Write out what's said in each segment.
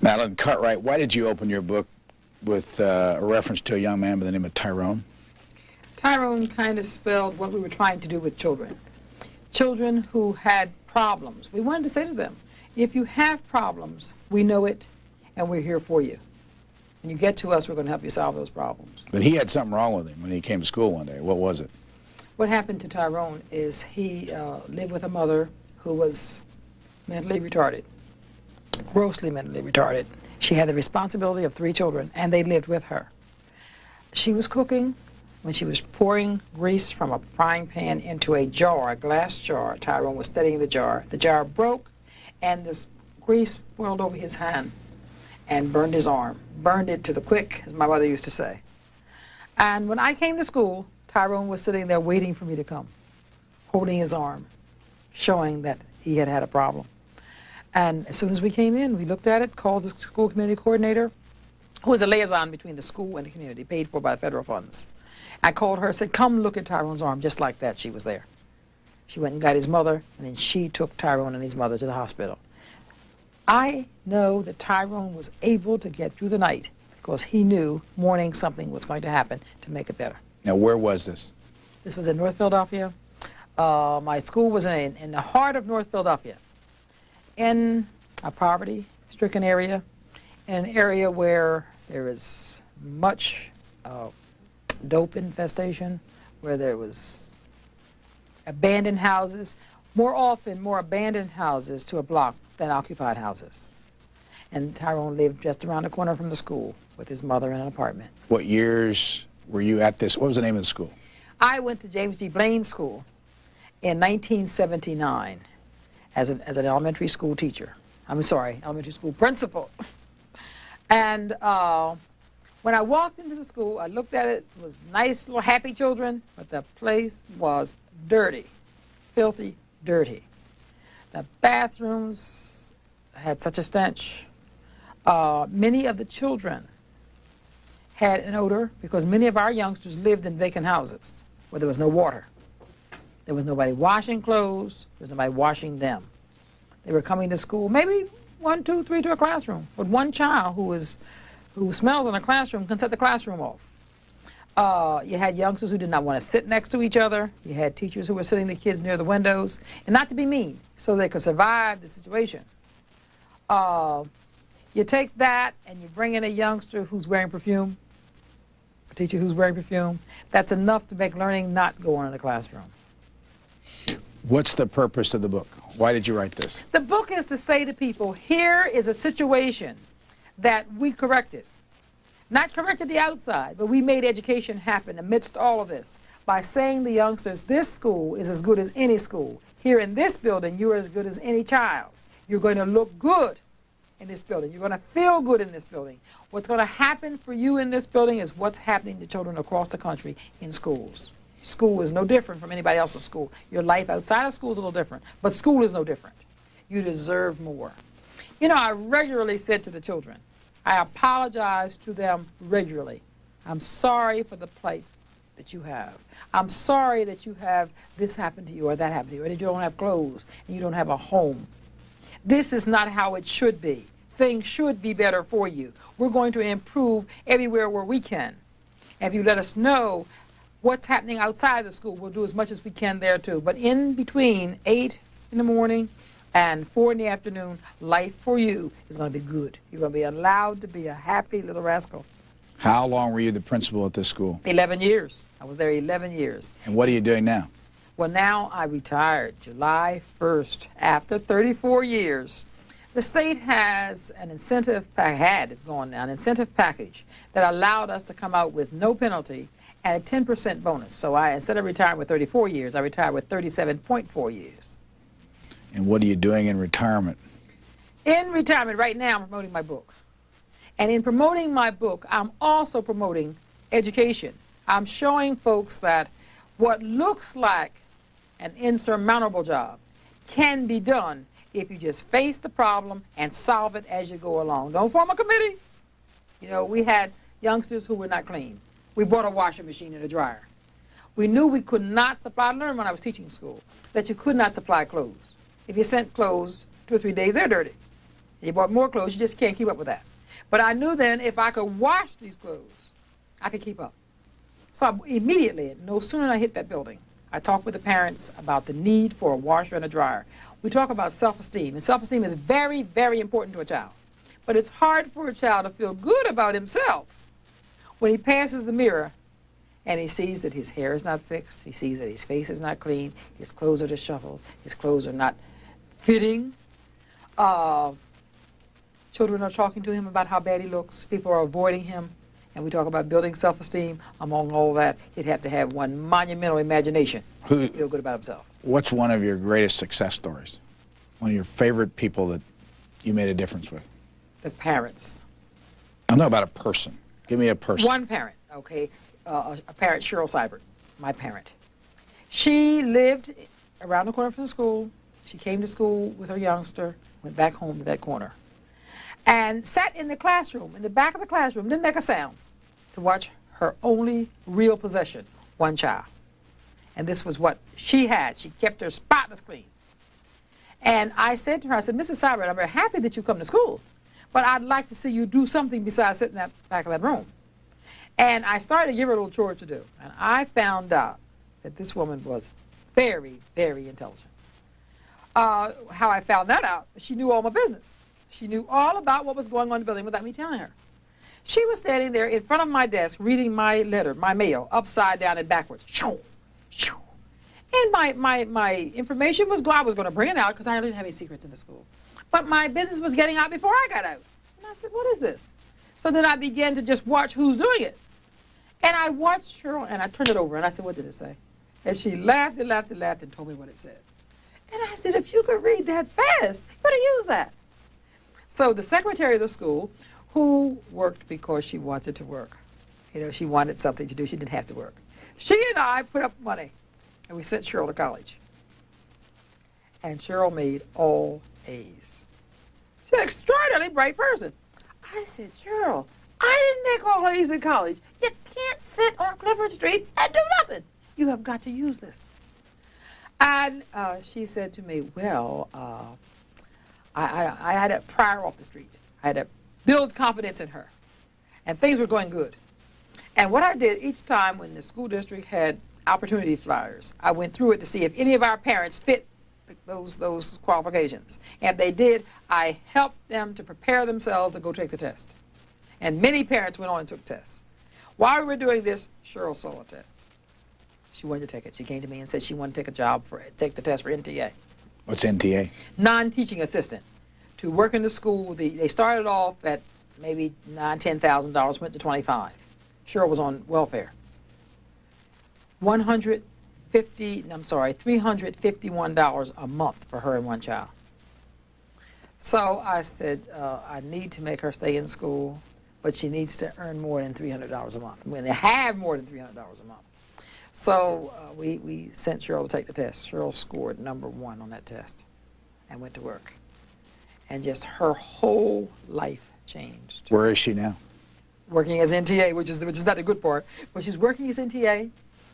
Madeline Cartwright, why did you open your book with a reference to a young man by the name of Tyrone? Tyrone kind of spelled what we were trying to do with children. Children who had problems. We wanted to say to them, if you have problems, we know it, and we're here for you. When you get to us, we're going to help you solve those problems. But he had something wrong with him when he came to school one day. What was it? What happened to Tyrone is he lived with a mother who was mentally retarded, grossly mentally retarded. She had the responsibility of 3 children, and they lived with her. She was cooking. When she was pouring grease from a frying pan into a jar, a glass jar, Tyrone was studying the jar. The jar broke, and this grease whirled over his hand and burned his arm. Burned it to the quick, as my mother used to say. And when I came to school, Tyrone was sitting there waiting for me to come, holding his arm, showing that he had had a problem. And as soon as we came in, we looked at it, called the school community coordinator, who was a liaison between the school and the community, paid for by the federal funds. I called her, said, come look at Tyrone's arm. Just like that, she was there. She went and got his mother, and then she took Tyrone and his mother to the hospital. I know that Tyrone was able to get through the night because he knew morning something was going to happen to make it better. Now, where was this? This was in North Philadelphia. My school was in the heart of North Philadelphia, in a poverty-stricken area, in an area where there is much dope infestation, where there was abandoned houses, more often more abandoned houses to a block than occupied houses. And Tyrone lived just around the corner from the school with his mother in an apartment. What years were you at this? What was the name of the school? I went to James G. Blaine School in 1979 as an elementary school teacher. I'm sorry, elementary school principal. And when I walked into the school, I looked at it. It was nice, little happy children, but the place was dirty, filthy, dirty. The bathrooms had such a stench. Many of the children had an odor because many of our youngsters lived in vacant houses where there was no water. There was nobody washing clothes. There was nobody washing them. They were coming to school, maybe 1, 2, 3 to a classroom, but one child who smells in a classroom can set the classroom off. You had youngsters who did not want to sit next to each other. You had teachers who were sitting the kids near the windows, and not to be mean, so they could survive the situation. You take that and you bring in a youngster who's wearing perfume, a teacher who's wearing perfume. That's enough to make learning not go on in the classroom. What's the purpose of the book? Why did you write this? The book is to say to people, here is a situation that we corrected. Not corrected the outside, but we made education happen amidst all of this by saying to youngsters, this school is as good as any school. Here in this building, you're as good as any child. You're going to look good in this building. You're going to feel good in this building. What's going to happen for you in this building is what's happening to children across the country in schools. School is no different from anybody else's school. Your life outside of school is a little different, but school is no different. You deserve more. You know, I regularly said to the children, I apologize to them regularly. I'm sorry for the plight that you have. I'm sorry that you have this happen to you or that happen to you, or that you don't have clothes and you don't have a home. This is not how it should be. Things should be better for you. We're going to improve everywhere where we can. And if you let us know what's happening outside the school, we'll do as much as we can there too. But in between 8 in the morning and 4 in the afternoon, life for you is going to be good. You're going to be allowed to be a happy little rascal. How long were you the principal at this school? 11 years. I was there 11 years. And what are you doing now? Well, now I retired July 1st after 34 years. The state has an incentive, it's gone now, an incentive package that allowed us to come out with no penalty and a 10% bonus. So instead of retiring with 34 years, I retired with 37.4 years. And what are you doing in retirement? In retirement, right now, I'm promoting my book. And in promoting my book, I'm also promoting education. I'm showing folks that what looks like an insurmountable job can be done if you just face the problem and solve it as you go along. Don't form a committee. You know, we had youngsters who were not clean. We bought a washing machine and a dryer. We knew we could not supply, I learned when I was teaching school, that you could not supply clothes. If you sent clothes 2 or 3 days, they're dirty. He bought more clothes. You just can't keep up with that. But I knew then if I could wash these clothes, I could keep up. So immediately, no sooner than I hit that building, I talked with the parents about the need for a washer and a dryer. We talk about self-esteem, and self-esteem is very, very important to a child. But it's hard for a child to feel good about himself when he passes the mirror and he sees that his hair is not fixed, he sees that his face is not clean, his clothes are disheveled, his clothes are not fitting. Children are talking to him about how bad he looks. People are avoiding him. And we talk about building self-esteem. Among all that, he'd have to have one monumental imagination to feel good about himself. What's one of your greatest success stories? One of your favorite people that you made a difference with? The parents. I don't know about a person. Give me a person. One parent, okay? A parent, Cheryl Seibert, my parent. She lived around the corner from the school. She came to school with her youngster, went back home to that corner, and sat in the classroom, in the back of the classroom, didn't make a sound, to watch her only real possession, one child. And this was what she had. She kept her spotless clean. And I said to her, I said, Mrs. Seibert, I'm very happy that you come to school, but I'd like to see you do something besides sit in that back of that room. And I started to give her a little chore to do. And I found out that this woman was very, very intelligent. How I found that out, she knew all my business. She knew all about what was going on in the building without me telling her. She was standing there in front of my desk reading my letter, my mail, upside down and backwards. Shoo, shoo. And my information was, I was going to bring it out because I didn't have any secrets in the school. But my business was getting out before I got out. And I said, what is this? So then I began to just watch who's doing it. And I watched her, and I turned it over, and I said, what did it say? And she laughed and laughed and laughed and told me what it said. And I said, if you could read that fast, you could have used that. So the secretary of the school, who worked because she wanted to work, you know, she wanted something to do, she didn't have to work. She and I put up money, and we sent Cheryl to college. And Cheryl made all A's. She's an extraordinarily bright person. I said, Cheryl, I didn't make all A's in college. You can't sit on Clifford Street and do nothing. You have got to use this. And she said to me, well, I had to pry her off the street. I had to build confidence in her. And things were going good. And what I did each time when the school district had opportunity flyers, I went through it to see if any of our parents fit those qualifications. And if they did, I helped them to prepare themselves to go take the test. And many parents went on and took tests. While we were doing this, Cheryl saw a test. She wanted to take it. She came to me and said she wanted to take the test for NTA. What's NTA? Non-teaching assistant. To work in the school, they started off at maybe $9,000, $10,000, went to 25. Cheryl was on welfare. $351 a month for her and one child. So I said, I need to make her stay in school, but she needs to earn more than $300 a month. When they have more than $300 a month. So we sent Cheryl to take the test. Cheryl scored #1 on that test and went to work. And just her whole life changed. Where is she now? Working as NTA, which is not the good part, but she's working as NTA.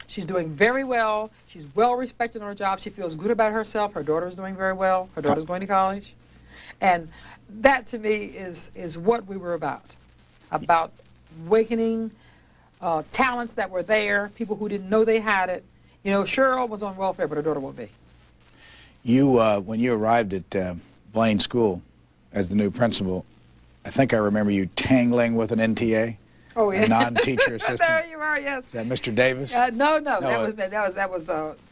She's doing very well. She's well respected on her job. She feels good about herself. Her daughter's doing very well. Her daughter's going to college. And that to me is what we were about awakening talents that were there, people who didn't know they had it. You know, Cheryl was on welfare, but her daughter won't be. You, when you arrived at Blaine School as the new principal, I think I remember you tangling with an NTA, oh, yeah. a non-teacher assistant. There you are, yes. Is that Mr. Davis? No, that was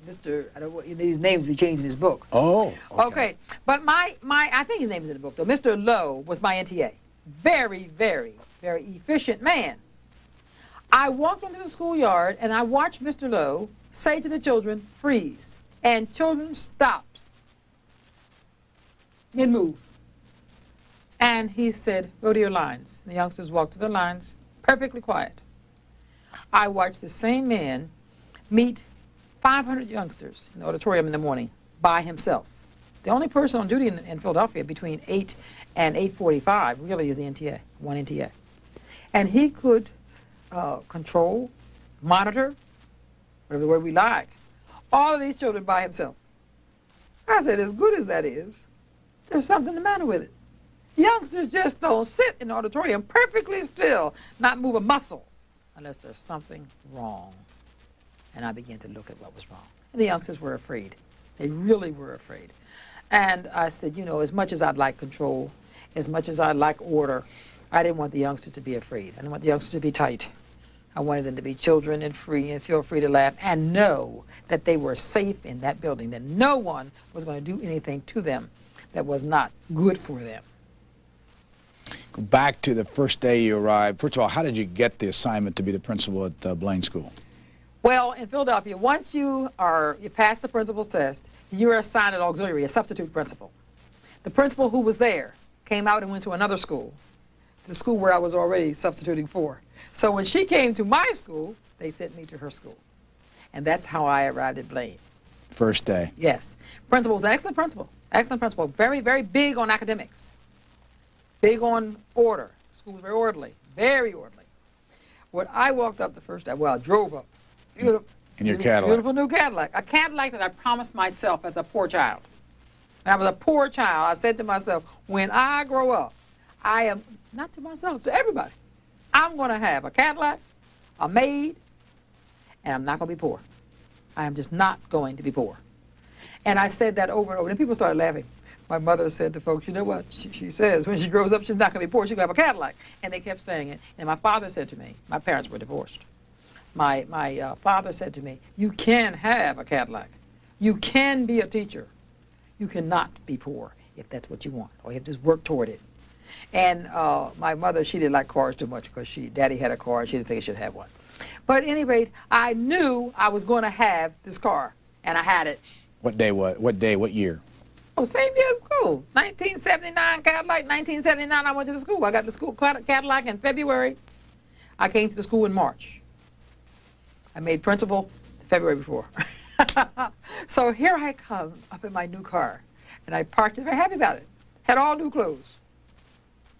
Mr. I don't know, these names we changed in his book. Oh, okay. But I think his name is in the book though. Mr. Lowe was my NTA. Very, very, very efficient man. I walked into the schoolyard and I watched Mr. Lowe say to the children, freeze. And children stopped. Didn't move. And he said, go to your lines. And the youngsters walked to their lines, perfectly quiet. I watched the same man meet 500 youngsters in the auditorium in the morning by himself. The only person on duty in Philadelphia between 8 and 8:45 really is the NTA, one NTA. And he could control, monitor, whatever word we like, all of these children by himself. I said, as good as that is, there's something the matter with it. Youngsters just don't sit in the auditorium perfectly still, not move a muscle, unless there's something wrong. And I began to look at what was wrong. And the youngsters were afraid. They really were afraid. And I said, you know, as much as I'd like control, as much as I'd like order, I didn't want the youngsters to be afraid. I didn't want the youngsters to be tight. I wanted them to be children and free and feel free to laugh and know that they were safe in that building, that no one was going to do anything to them that was not good for them. Go back to the first day you arrived. First of all, how did you get the assignment to be the principal at Blaine School? Well, in Philadelphia, once you pass the principal's test, you're assigned an auxiliary, a substitute principal. The principal who was there came out and went to another school, the school where I was already substituting for. So when she came to my school, they sent me to her school. And that's how I arrived at Blaine. First day. Yes. Principal was an excellent principal. Excellent principal. Very, very big on academics. Big on order. School was very orderly. Very orderly. When I walked up the first day, well, I drove up. Beautiful, in your Cadillac. Beautiful new Cadillac. A Cadillac that I promised myself as a poor child. When I was a poor child, I said to myself, when I grow up, I am, not to myself, to everybody, I'm going to have a Cadillac, a maid, and I'm not going to be poor. I am just not going to be poor. And I said that over and over, and people started laughing. My mother said to folks, you know what, she says when she grows up, she's not going to be poor, she's going to have a Cadillac. And they kept saying it. And my father said to me, my parents were divorced. My father said to me, you can have a Cadillac. You can be a teacher. You cannot be poor if that's what you want, or you have to just work toward it. And my mother, she didn't like cars too much because Daddy had a car and she didn't think he should have one. But at any rate, I knew I was going to have this car, and I had it. What day, what year? Oh, same year as school. 1979 Cadillac, 1979 I went to the school. I got the school Cadillac in February. I came to the school in March. I made principal February before. So here I come up in my new car, and I parked it, very happy about it. Had all new clothes.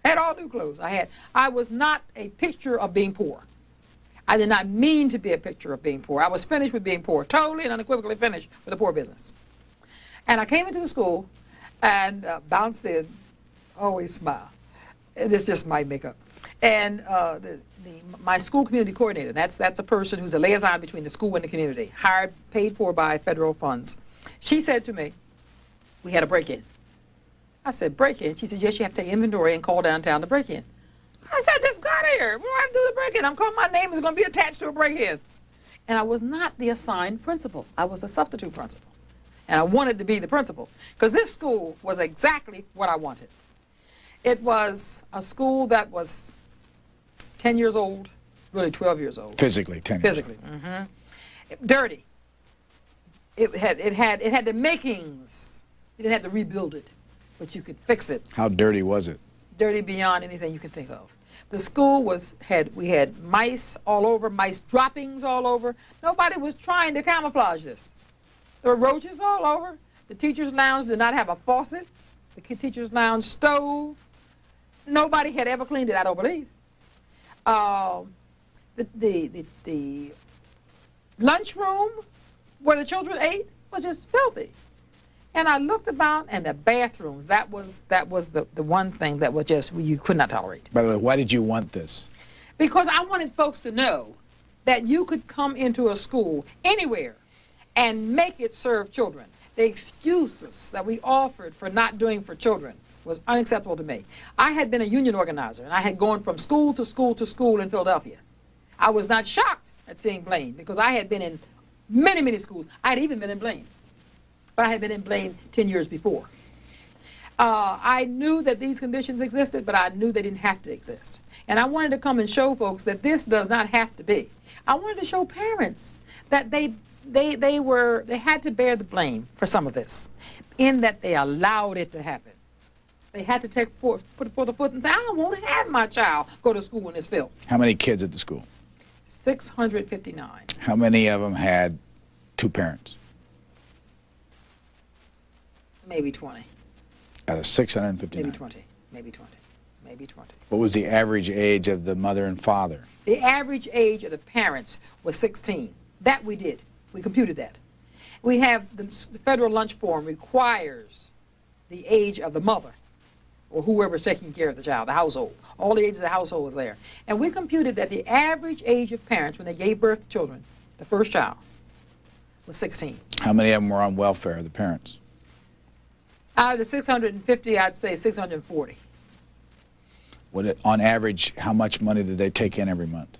Had all new clothes. I was not a picture of being poor. I did not mean to be a picture of being poor. I was finished with being poor, totally and unequivocally finished with the poor business. And I came into the school and bounced in, always smile. It's just my makeup. And my school community coordinator, that's a person who's a liaison between the school and the community, hired, paid for by federal funds. She said to me, we had a break-in. I said, break-in? She said, yes, you have to take inventory and call downtown to break in. I said, I just got here. What do I have to do the break-in? I'm calling, my name is going to be attached to a break-in. And I was not the assigned principal. I was the substitute principal. And I wanted to be the principal because this school was exactly what I wanted. It was a school that was 10 years old, really 12 years old. Physically, 10 years Physically. Mm-hmm. Dirty. It had the makings. You didn't have to rebuild it, but you could fix it. How dirty was it? Dirty beyond anything you could think of. The school we had mice all over, mice droppings all over. Nobody was trying to camouflage this. There were roaches all over. The teacher's lounge did not have a faucet. The teacher's lounge stove. Nobody had ever cleaned it, I don't believe. The lunchroom where the children ate was just filthy. And I looked about, and the bathrooms, that was the one thing that was just, you could not tolerate. By the way, why did you want this? Because I wanted folks to know that you could come into a school anywhere and make it serve children. The excuses that we offered for not doing for children was unacceptable to me. I had been a union organizer, and I had gone from school to school to school in Philadelphia. I was not shocked at seeing Blaine because I had been in many, many schools. I had even been in Blaine. But I had been in Blaine 10 years before. I knew that these conditions existed, but I knew they didn't have to exist. And I wanted to come and show folks that this does not have to be. I wanted to show parents that they had to bear the blame for some of this, in that they allowed it to happen. They had to put it for the foot and say, I won't have my child go to school in this filth. How many kids at the school? 659. How many of them had two parents? Maybe 20. Out of 659? Maybe 20. Maybe 20. Maybe 20. What was the average age of the mother and father? The average age of the parents was 16. That we did. We computed that. We have the federal lunch form requires the age of the mother or whoever's taking care of the child, the household. All the ages of the household was there. And we computed that the average age of parents when they gave birth to children, the first child, was 16. How many of them were on welfare, the parents? Out of the 650, I'd say 640. On average, how much money did they take in every month?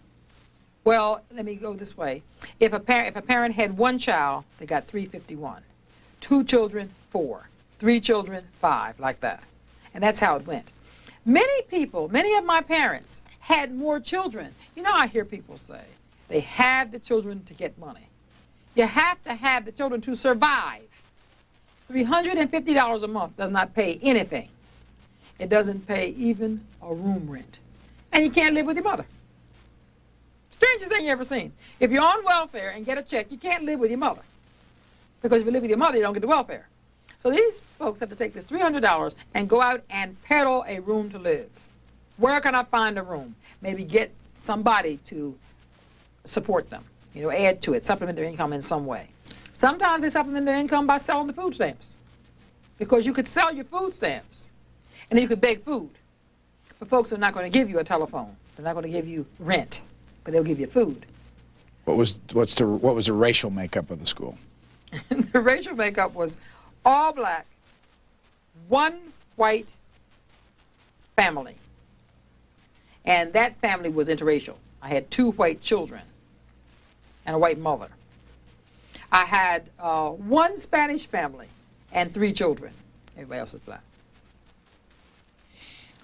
Well, let me go this way. If a parent had one child, they got 351. 2 children, 4. 3 children, 5, like that. And that's how it went. Many people, many of my parents had more children. You know, I hear people say they have the children to get money. You have to have the children to survive. $350 a month does not pay anything. It doesn't pay even a room rent. And you can't live with your mother. Strangest thing you ever seen. If you're on welfare and get a check, you can't live with your mother. Because if you live with your mother, you don't get the welfare. So these folks have to take this $300 and go out and peddle a room to live. Where can I find a room? Maybe get somebody to support them. You know, add to it, supplement their income in some way. Sometimes they supplement their income by selling the food stamps. Because you could sell your food stamps, and then you could beg food. But folks are not going to give you a telephone. They're not going to give you rent, but they'll give you food. What was the racial makeup of the school? The racial makeup was all black, 1 white family. And that family was interracial. I had 2 white children and a white mother. I had 1 Spanish family and 3 children. Everybody else is black.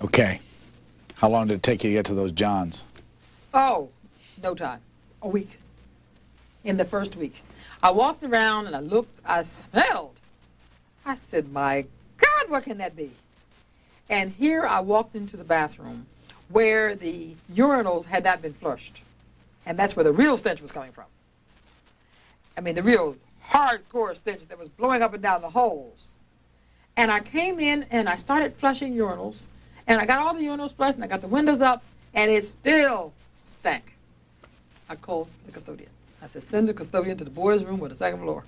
Okay. How long did it take you to get to those Johns? Oh, no time. A week. In the first week. I walked around and I looked, I smelled. I said, my God, what can that be? And here I walked into the bathroom where the urinals had not been flushed. And that's where the real stench was coming from. I mean, the real hardcore stench that was blowing up and down the holes. And I came in and I started flushing urinals. And I got all the urinals flushed and I got the windows up and it still stank. I called the custodian. I said, send the custodian to the boys' room on the 2nd floor.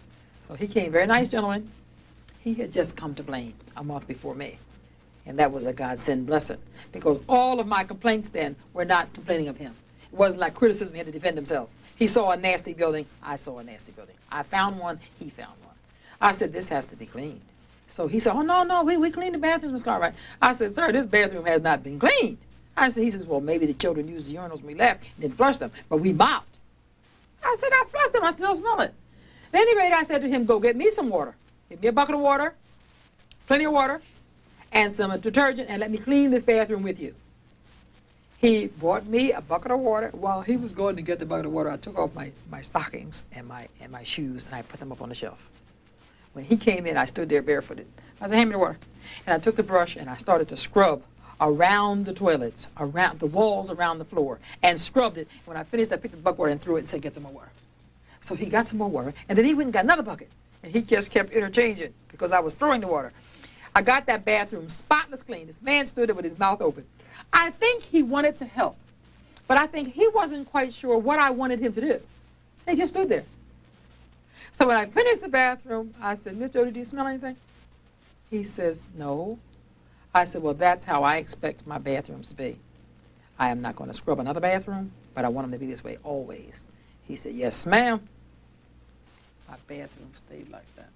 So he came, very nice gentleman. He had just come to Blaine a month before me. And that was a God-sent blessing. Because all of my complaints then were not complaining of him. It wasn't like criticism, he had to defend himself. He saw a nasty building, I saw a nasty building. I found one, he found one. I said, this has to be cleaned. So he said, oh, no, we cleaned the bathrooms, Ms. Cartwright. I said, sir, this bathroom has not been cleaned. He says, well, maybe the children used the urinals when we left and didn't flush them, but we mopped. I said, I flushed them, I still smell it. At any rate, I said to him, go get me some water. Get me a bucket of water, plenty of water, and some detergent, and let me clean this bathroom with you. He bought me a bucket of water. While he was going to get the bucket of water, I took off my stockings and my shoes, and I put them up on the shelf. When he came in, I stood there barefooted. I said, hand me the water. And I took the brush, and I started to scrub around the toilets, around the walls, around the floor, and scrubbed it. When I finished, I picked the bucket of water and threw it and said, get some more water. So he got some more water, and then he went and got another bucket. And he just kept interchanging because I was throwing the water. I got that bathroom spotless clean. This man stood there with his mouth open. I think he wanted to help, but I think he wasn't quite sure what I wanted him to do. He just stood there. So when I finished the bathroom, I said, Miss Jody, do you smell anything? He says, no. I said, well, that's how I expect my bathrooms to be. I am not going to scrub another bathroom, but I want them to be this way always. He said, yes, ma'am. My bathroom stayed like that.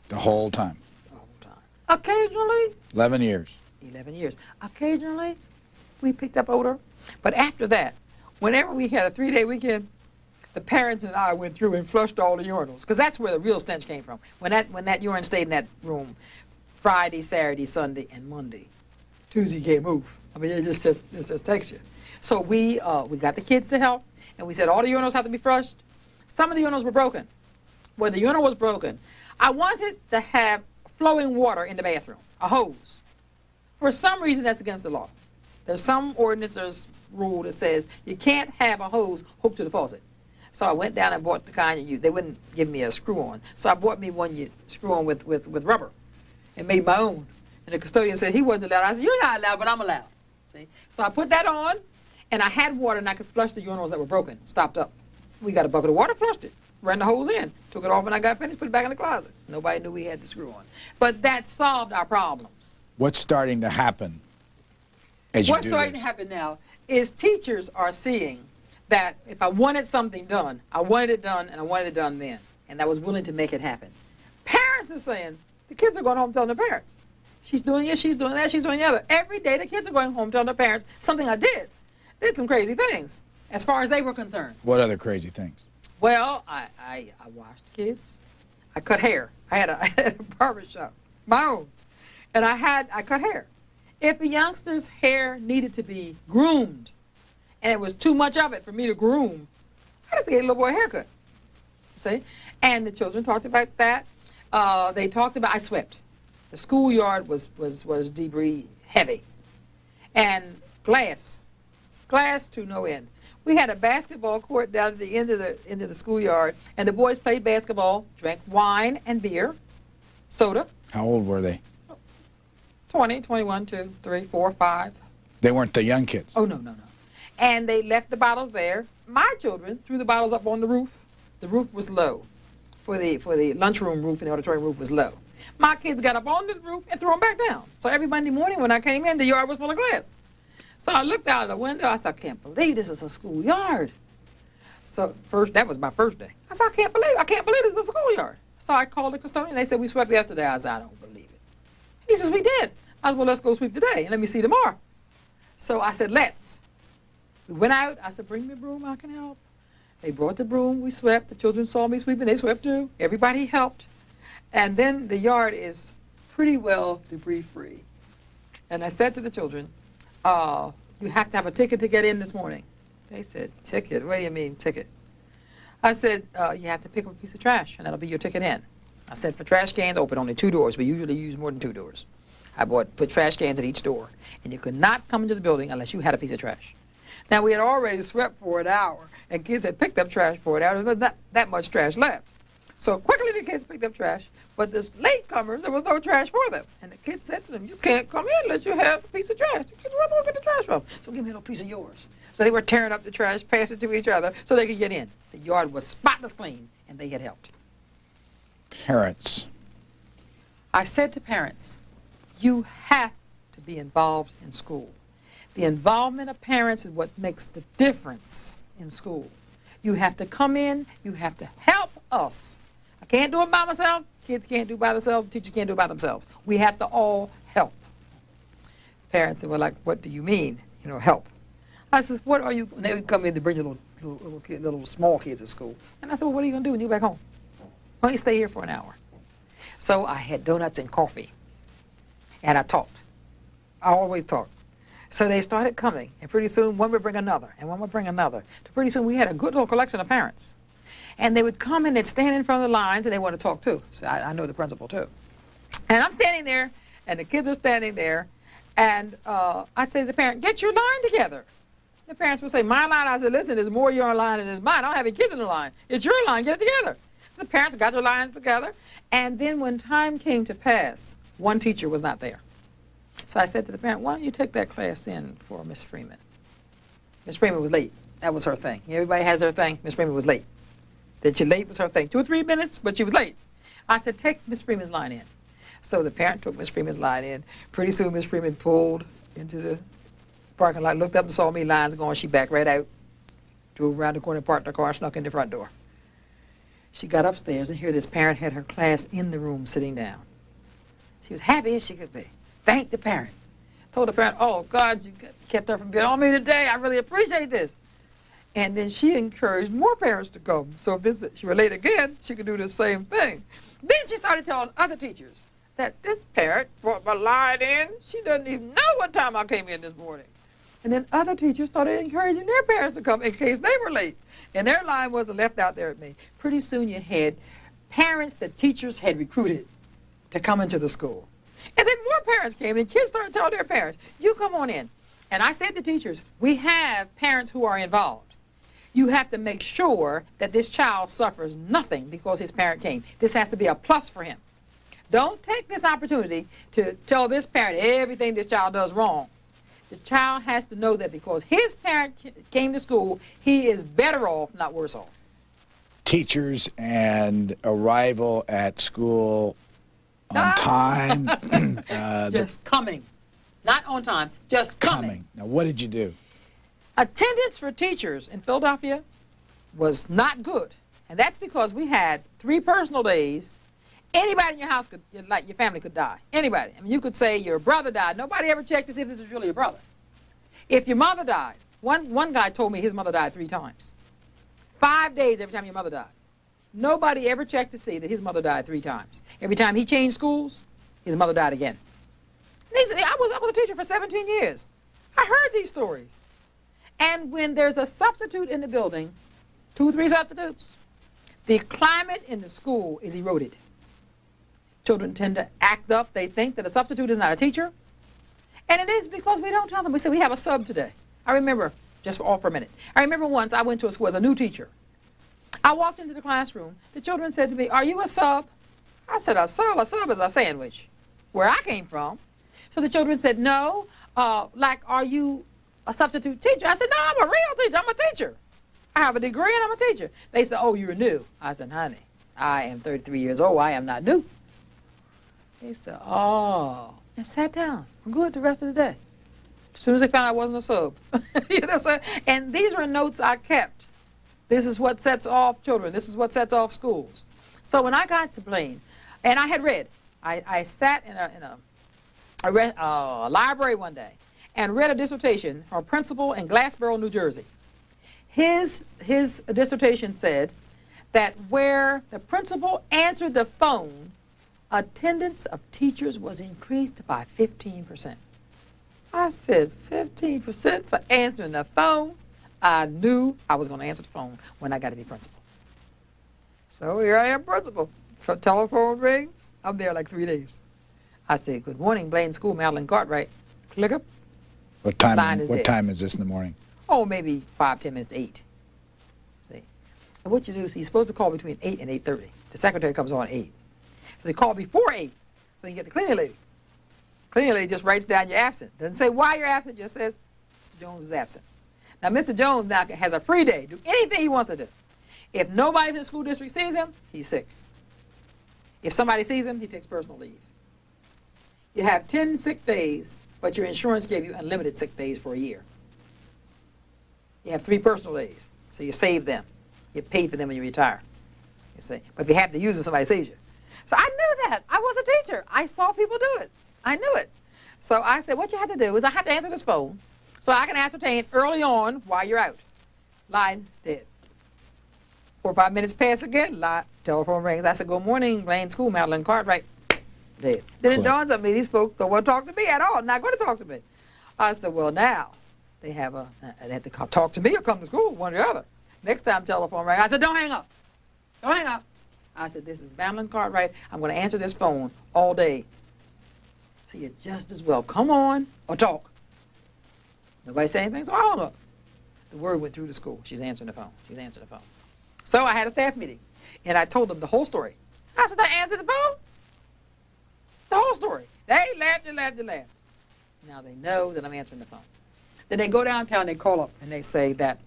The whole time? The whole time. Occasionally. 11 years. 11 years. Occasionally, we picked up odor. But after that, whenever we had a 3-day weekend, the parents and I went through and flushed all the urinals, because that's where the real stench came from. When that urine stayed in that room, Friday, Saturday, Sunday, and Monday. Tuesday you can't move. I mean, it just takes you. So we got the kids to help, and we said all the urinals have to be flushed. Some of the urinals were broken. Where the urinal was broken, I wanted to have flowing water in the bathroom, a hose. For some reason, that's against the law. There's some ordinance or rule that says you can't have a hose hooked to the faucet. So I went down and bought the kind they wouldn't give me a screw-on. So I bought me one you screw on with rubber and made my own. And the custodian said he wasn't allowed. I said, you're not allowed, but I'm allowed. See? So I put that on, and I had water, and I could flush the urinals that were broken, stopped up. We got a bucket of water, flushed it, ran the hose in, took it off when I got finished, put it back in the closet. Nobody knew we had the screw on. But that solved our problems. What's starting to happen as you What's do starting this? to happen now is teachers are seeing that if I wanted something done, I wanted it done, and I wanted it done then, and I was willing to make it happen. Parents are saying, the kids are going home telling their parents. She's doing it, she's doing that, she's doing the other. Every day the kids are going home telling their parents something I did. Did some crazy things, as far as they were concerned. What other crazy things? Well, I washed kids. I cut hair. I had a barber shop, my own. And I cut hair. If a youngster's hair needed to be groomed, and it was too much of it for me to groom, I just gave a little boy a haircut. See? And the children talked about that. They talked about, I swept. The schoolyard was debris heavy. And glass to no end. We had a basketball court down at the end of the schoolyard, and the boys played basketball, drank wine and beer, soda. How old were they? 20, 21, 2, 3, 4, 5. They weren't the young kids. Oh, no, no, no. And they left the bottles there. My children threw the bottles up on the roof. The roof was low. For the lunchroom roof and the auditorium roof was low. My kids got up on the roof and threw them back down. So every Monday morning when I came in, the yard was full of glass. So I looked out of the window. I said, I can't believe this is a schoolyard. So that was my first day. I said, I can't believe this is a schoolyard. So I called the custodian. They said, we swept yesterday. I said, I don't believe it. He says, we did. I said, well, let's go sweep today and let me see tomorrow. So I said, let's. We went out. I said, bring me a broom. I can help. They brought the broom. We swept. The children saw me sweeping. They swept too. Everybody helped. And then the yard is pretty well debris-free. And I said to the children, you have to have a ticket to get in this morning. They said, ticket? What do you mean, ticket? I said, you have to pick up a piece of trash, and that'll be your ticket in. I said, for trash cans, open only 2 doors. We usually use more than 2 doors. I put trash cans at each door. And you could not come into the building unless you had a piece of trash. Now, we had already swept for an hour, and kids had picked up trash for an hour. There was not that much trash left. So quickly the kids picked up trash, but the latecomers, there was no trash for them. And the kids said to them, you can't come in unless you have a piece of trash. The kids, where am I going to get the trash from? So give me a little piece of yours. So they were tearing up the trash, passing it to each other so they could get in. The yard was spotless clean, and they had helped. Parents. I said to parents, you have to be involved in school. The involvement of parents is what makes the difference in school. You have to come in, you have to help us. I can't do it by myself, kids can't do it by themselves, teachers can't do it by themselves. We have to all help. Parents said, well, like, what do you mean, help? I said, what are you, and they would come in to bring your little small kids to school. And I said, well, what are you going to do when you get back home? Why don't you stay here for an hour? So I had donuts and coffee, and I talked. I always talked. So they started coming, and pretty soon one would bring another, and one would bring another. Pretty soon we had a good little collection of parents. And they would come and they'd stand in front of the lines, and they want to talk too. So I know the principal too. And I'm standing there, and the kids are standing there, and I'd say to the parent, get your line together. The parents would say, my line. I said, listen, there's more your line than it's mine. I don't have any kids in the line. It's your line. Get it together. So the parents got their lines together. And then when time came to pass, one teacher was not there. So I said to the parent, why don't you take that class in for Miss Freeman? Miss Freeman was late. That was her thing. Everybody has their thing. Miss Freeman was late. That she late was her thing. 2 or 3 minutes, but she was late. I said, take Miss Freeman's line in. So the parent took Miss Freeman's line in. Pretty soon Miss Freeman pulled into the parking lot, looked up and saw me lines going. She backed right out, drove around the corner, parked her car, snuck in the front door. She got upstairs, and here this parent had her class in the room sitting down. She was happy as she could be. Thanked the parent. Told the parent, oh, God, you kept her from being on me today. I really appreciate this. And then she encouraged more parents to come. So if she were late again, she could do the same thing. Then she started telling other teachers that this parent brought my line in. She doesn't even know what time I came in this morning. And then other teachers started encouraging their parents to come in case they were late. And their line wasn't left out there at me. Pretty soon you had parents that teachers had recruited to come into the school. And then more parents came, and kids started telling their parents, you come on in. And I said to teachers, we have parents who are involved. You have to make sure that this child suffers nothing because his parent came. This has to be a plus for him. Don't take this opportunity to tell this parent everything this child does wrong. The child has to know that because his parent came to school, he is better off, not worse off. Teachers and arrival at school on time. Just coming. Not on time, just coming. Now, what did you do? Attendance for teachers in Philadelphia was not good. And that's because we had 3 personal days. Anybody in your house could, like your family could die. Anybody. I mean, you could say your brother died. Nobody ever checked to see if this was really your brother. If your mother died, one guy told me his mother died 3 times. 5 days every time your mother dies. Nobody ever checked to see that his mother died 3 times. Every time he changed schools, his mother died again. I was a teacher for 17 years. I heard these stories. And when there's a substitute in the building, 2, 3 substitutes, the climate in the school is eroded. Children tend to act up. They think that a substitute is not a teacher. And it is because we don't tell them. We say, we have a sub today. I remember, just off for a minute, I remember once I went to a school as a new teacher. I walked into the classroom. The children said to me, "Are you a sub?" I said, "A sub? A sub is a sandwich." Where I came from. So the children said, "No, are you a substitute teacher?" I said, "No, I'm a real teacher. I'm a teacher. I have a degree and I'm a teacher." They said, "Oh, you're new." I said, "Honey, I am 33 years old. I am not new." They said, "Oh," and sat down. I'm good the rest of the day. As soon as they found I wasn't a sub. You know what I'm saying? And these were notes I kept. This is what sets off children. This is what sets off schools. So when I got to Blaine, and I had read, I sat in a library one day and read a dissertation from a principal in Glassboro, New Jersey. His dissertation said that where the principal answered the phone, attendance of teachers was increased by 15%. I said, 15% for answering the phone? I knew I was going to answer the phone when I got to be principal. So here I am, principal. So telephone rings. I'm there like 3 days. I said, "Good morning, Blaine School, Madeline Cartwright." Click up. What time? Line is What dead. time is this in the morning? Oh, maybe 5, 10 minutes to 8. See, and what you do is you're supposed to call between 8 and 8:30. The secretary comes on at 8. So they call before 8, so you get the cleaning lady. Cleaning lady just writes down you're absent. Doesn't say why you're absent, just says Mr. Jones is absent. Now, Mr. Jones now has a free day. Do anything he wants to do. If nobody in the school district sees him, he's sick. If somebody sees him, he takes personal leave. You have 10 sick days, but your insurance gave you unlimited sick days for a year. You have 3 personal days, so you save them. You pay for them when you retire. You see. But if you have to use them, somebody saves you. So I knew that. I was a teacher. I saw people do it. I knew it. So I said, what you have to do is I have to answer this phone so I can ascertain early on why you're out. Line's dead. 4 or 5 minutes pass again, telephone rings. I said, "Good morning, Blaine School, Madeline Cartwright." Dead. Then it dawns on me, these folks don't want to talk to me at all, not going to talk to me. I said, well, now, they have to talk to me or come to school, one or the other. Next time telephone rang, I said, "Don't hang up. Don't hang up." I said, "This is Madeline Cartwright. I'm going to answer this phone all day. So you just as well come on or talk." Nobody say anything, so I hung up. The word went through the school. She's answering the phone. She's answering the phone. So I had a staff meeting, and I told them the whole story. I said, "I answered the phone?" The whole story. They laughed and laughed and laughed. Now they know that I'm answering the phone. Then they go downtown, they call up, and they say that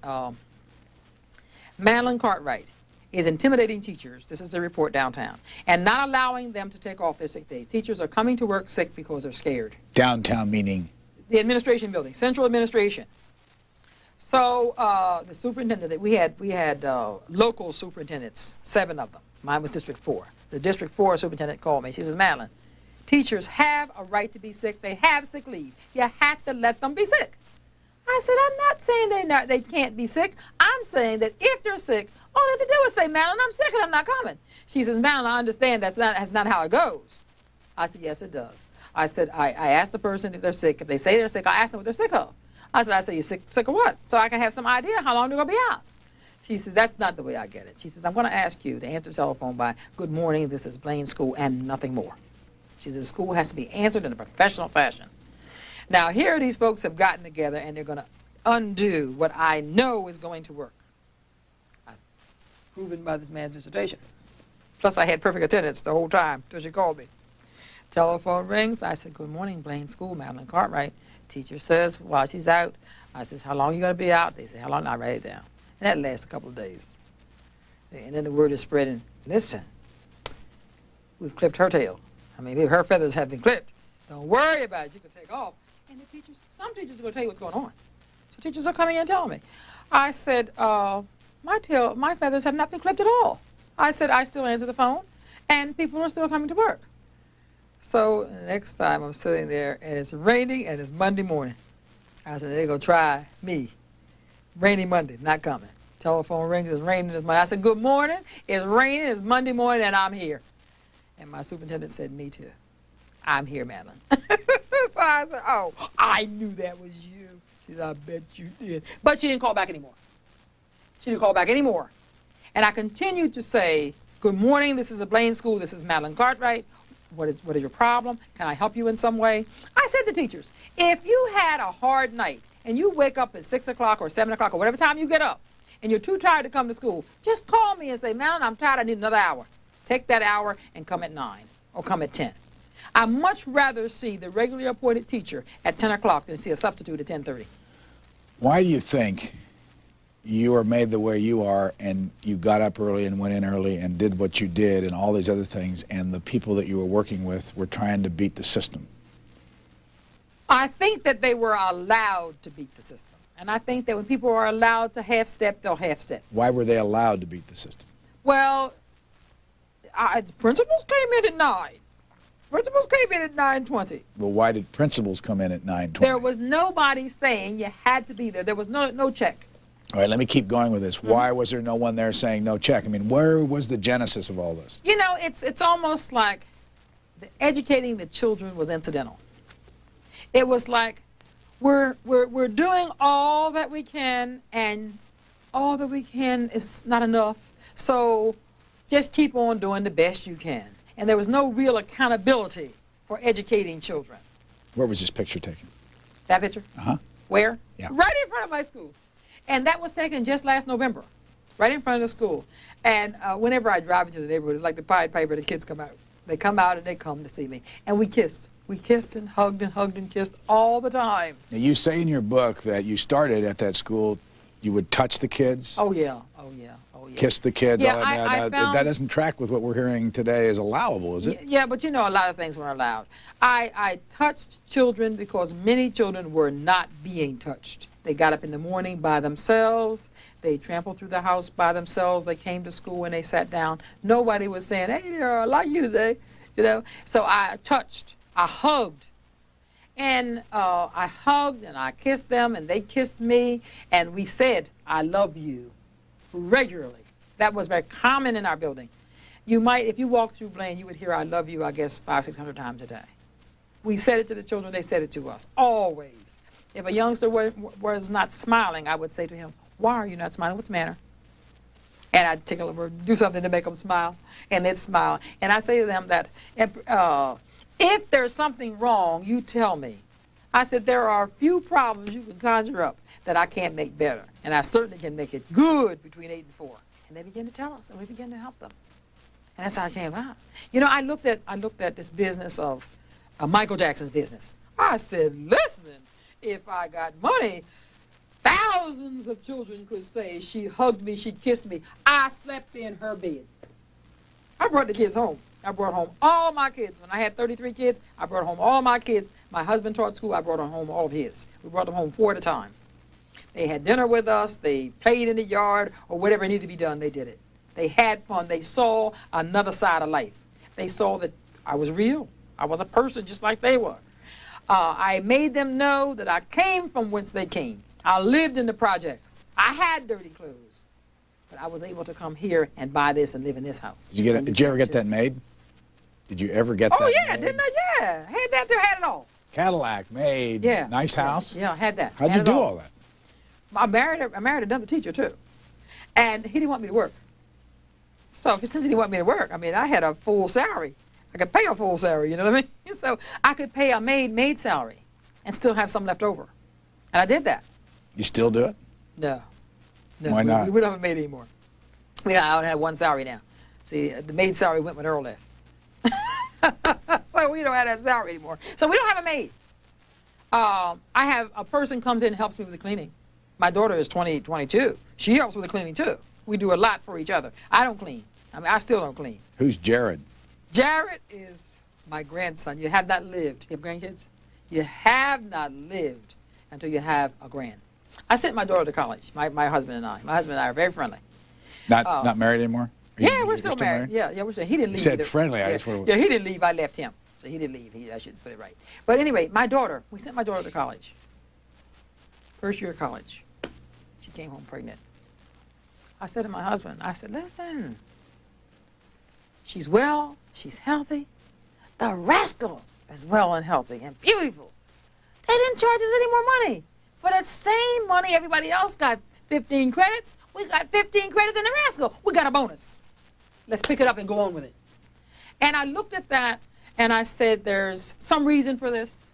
Madeline Cartwright is intimidating teachers, this is the report downtown, and not allowing them to take off their sick days. Teachers are coming to work sick because they're scared. Downtown meaning? The administration building, central administration. So the superintendent, we had local superintendents, 7 of them. Mine was District 4. The District 4 superintendent called me. She says, "Madeline, teachers have a right to be sick. They have sick leave. You have to let them be sick." I said, "I'm not saying they can't be sick. I'm saying that if they're sick, all they have to do is say, 'Madeline, I'm sick and I'm not coming.'" She says, "Madeline, I understand that's not how it goes." I said, "Yes, it does." I said, I asked the person if they're sick. If they say they're sick, I ask them what they're sick of. I said, "You sick of what?" So I can have some idea how long they're going to be out. She says, "That's not the way I get it." She says, "I'm going to ask you to answer the telephone by 'Good morning, this is Blaine School,' and nothing more." She says, "The school has to be answered in a professional fashion." Now, here these folks have gotten together, and they're going to undo what I know is going to work. Proven by this man's dissertation. Plus, I had perfect attendance the whole time till she called me. Telephone rings. I said, "Good morning, Blaine School, Madeline Cartwright." Teacher says, while she's out, I says, "How long are you going to be out?" They say, "How long?" I write it down. And that lasts a couple of days. And then the word is spreading. Listen, we've clipped her tail. I mean, if her feathers have been clipped, don't worry about it. You can take off. And the teachers, some teachers are going to tell you what's going on. So teachers are coming in and telling me. I said, my feathers have not been clipped at all. I said, I still answer the phone, and people are still coming to work. So next time I'm sitting there, and it's raining, and it's Monday morning. I said, they're going to try me. Rainy Monday, not coming. Telephone rings, it's raining this Monday. I said, good morning, it's raining, it's Monday morning, and I'm here. And my superintendent said, me too. I'm here, Madeline. So I said, oh, I knew that was you. She said, I bet you did. But she didn't call back anymore. She didn't call back anymore. And I continued to say, good morning, this is the Blaine School, this is Madeline Cartwright. What is your problem? Can I help you in some way? I said to teachers, if you had a hard night and you wake up at 6 o'clock or 7 o'clock or whatever time you get up and you're too tired to come to school, just call me and say, Madeline, I'm tired, I need another hour. Take that hour and come at 9 or come at 10. I'd much rather see the regularly appointed teacher at 10 o'clock than see a substitute at 10:30. Why do you think you are made the way you are, and you got up early and went in early and did what you did and all these other things, and the people that you were working with were trying to beat the system? I think that they were allowed to beat the system. And I think that when people are allowed to half-step, they'll half-step. Why were they allowed to beat the system? Well, the principals came in at 9. Principals came in at 9:20. Well, why did principals come in at 9:20? There was nobody saying you had to be there. There was no check. All right, let me keep going with this. Why was there no one there saying no check? I mean, where was the genesis of all this? You know, it's almost like educating the children was incidental. It was like we're doing all that we can, and all that we can is not enough. So just keep on doing the best you can. And there was no real accountability for educating children. Where was this picture taken? That picture? Uh-huh. Where? Yeah. Right in front of my school. And that was taken just last November, right in front of the school. And whenever I drive into the neighborhood, it's like the Pied Piper, the kids come out. They come out and they come to see me. And we kissed. We kissed and hugged and kissed all the time. Now, you say in your book that you started at that school, you would touch the kids, Oh, yeah. Oh, yeah. Oh, yeah. kiss the kids. Yeah, all that. I found- that doesn't track with what we're hearing today as allowable, is it? Yeah, but you know, a lot of things weren't allowed. I touched children because many children were not being touched. They got up in the morning by themselves. They trampled through the house by themselves. They came to school and they sat down. Nobody was saying, hey there, I like you today, you know. So I touched, I hugged. And I hugged and I kissed them and they kissed me. And we said, I love you, regularly. That was very common in our building. You might, if you walk through Blaine, you would hear I love you, I guess, 500, 600 times a day. We said it to the children, they said it to us, always. If a youngster was not smiling, I would say to him, why are you not smiling? What's the matter? And I'd tickle them or do something to make them smile, and they'd smile. And I say to them that if there's something wrong, you tell me. I said, there are a few problems you can conjure up that I can't make better, and I certainly can make it good between 8 and 4. And they began to tell us, and we began to help them. And that's how it came out. You know, I looked at this business of Michael Jackson's business. I said, listen, if I got money, thousands of children could say she hugged me, she kissed me. I slept in her bed. I brought the kids home. I brought home all my kids. When I had 33 kids, I brought home all my kids. My husband taught school. I brought home all of his. We brought them home 4 at a time. They had dinner with us. They played in the yard or whatever needed to be done, they did it. They had fun. They saw another side of life. They saw that I was real. I was a person just like they were. I made them know that I came from whence they came. I lived in the projects. I had dirty clothes. But I was able to come here and buy this and live in this house. Did you ever get that made? Did you ever get that Oh, yeah, made? didn't I? Yeah. Had that there, had it all. Cadillac made. Yeah. Nice house. Yeah, I had that. How'd Had you it do all that? I married another teacher, too. And he didn't want me to work. So since he didn't want me to work, I mean, I had a full salary. I could pay a full salary, you know what I mean? So I could pay a maid salary and still have some left over. And I did that. You still do it? No. Why not? We don't have a maid anymore. I only have one salary now. See, the maid salary went when Earl left. So we don't have that salary anymore. So we don't have a maid. I have a person comes in and helps me with the cleaning. My daughter is 22. She helps with the cleaning, too. We do a lot for each other. I don't clean. I mean, I still don't clean. Who's Jared? Jared is my grandson. You have not lived. You have grandkids? You have not lived until you have a grand. I sent my daughter to college, my husband and I. My husband and I are very friendly. Not married anymore? Yeah, we're still married. Yeah, we're still. He didn't leave. You said either. friendly. Yeah, I just want yeah, he didn't leave. I left him. So he didn't leave. I should put it right. But anyway, my daughter, we sent my daughter to college. First year of college. She came home pregnant. I said to my husband, I said, listen, she's well, she's healthy. The rascal is well and healthy and beautiful. They didn't charge us any more money. For that same money everybody else got 15 credits, we got 15 credits in the rascal. We got a bonus. Let's pick it up and go on with it. And I looked at that and I said, there's some reason for this.